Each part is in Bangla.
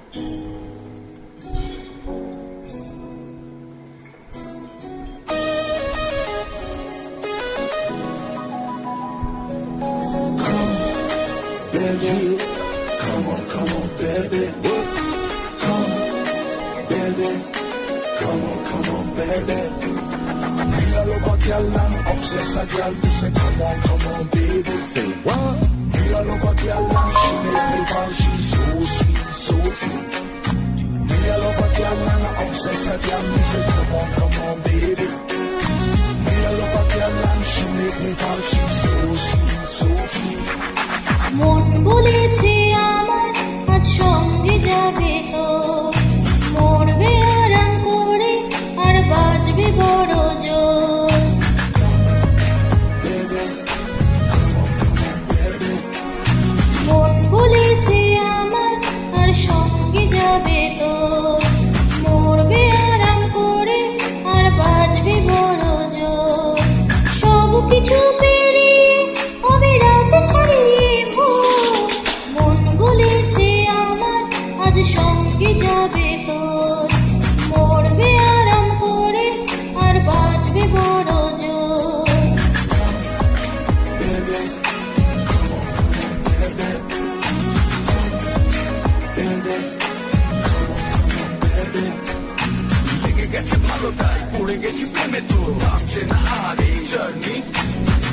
Baby, come on, baby. Come, baby, come on, baby. Me all over girl and obsess a girl. Me say, come on, baby. Say what? Me all over girl and she make me fall. She's so sweet, so cute. Me all over girl and obsess a girl. Me say, come on, baby. Me all over girl and she make me fall. She's so sweet, so cute. মন বলেছে আমার আজ সঙ্গে যাবে তো, মরবে আরাম করে আর বাজবে বড় জোর। মন বলেছে আমার আর সঙ্গে যাবে তো, মরবে আরাম করে আর বাজবে বড় জোর। সব কিছু পেরিয়ে হবে রাত ছাড়িয়ে সঙ্গে যাবে তোর, মরবে আরাম করে আর বাজবে বড় জোর। লেগে গেছে ভালোটাই, পড়ে গেছি প্রেমে তো ভাবছে না আর এই জার্নি।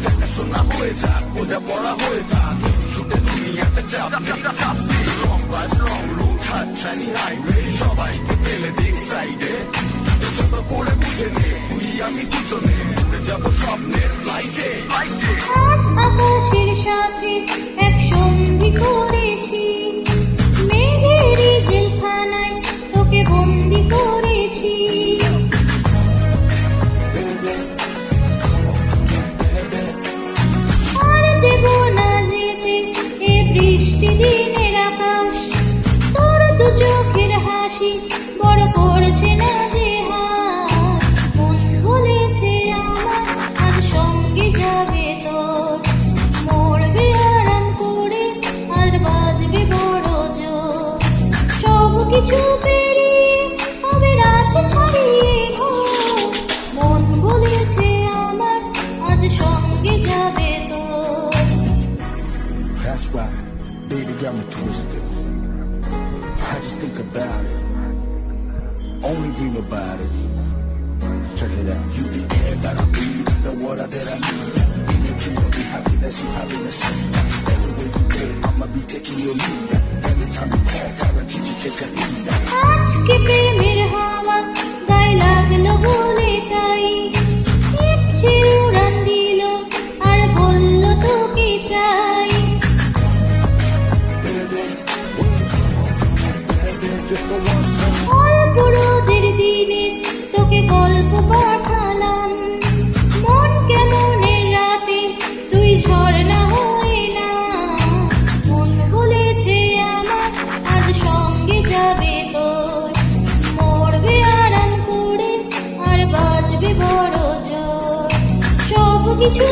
দেখাশোনা হয়ে যাক, বোঝা পড়া হয়ে যাক, ছুটে দুনিয়াতে চাপ রং বাজ রং রুট হাতছানি হাইওয়ে, সবাইকে ফেলে দিক সাইডে। ছোট করে বুঝে নে তুই আমি দুজনে উড়ে যাবো স্বপ্নের ফ্লাইটে। আজ আকাশের সাথে এক সন্ধি করেছি, মেঘেরই জেলখানায় তোকে বন্দি করেছি। আর দেব না যেতে এ বৃষ্টি দিনের আকাশ, তোর দু চোখের হাসি বড় করছে না যে হাত। মন বলেছে আমার আজ সঙ্গে যাবে তোর, মরবে আরাম করে আর বাজবে বড় জোর। সব কিছু পেরিয়ে হবে রাত ছাড়িয়ে ভোর। মন বলেছে আমার আজ সঙ্গে যাবে তোর। That's why baby got me twisted. I just think about it, only dream about it. Check it out. You the air that I breathe, the water that I need. In the dream of the happiness you have in the sea. Everywhere you go, I'ma be taking your lead. Every time you call, guarantee you take a lead. আজকে প্রেমের হাওয়া গায়ে লাগলো বলে তাই, ইচ্ছে উড়ান দিল আর বলল তোকে চাই। অল্প রোদের দিনে তোকে গল্প পাঠালাম, মন কেমনের রাতে তুই ঝর্ণা হয়ে না। মন বলেছে আমার আজ সঙ্গে যাবে তোর, মরবে আরাম করে আর বাজবে বড় জোর। সব কিছু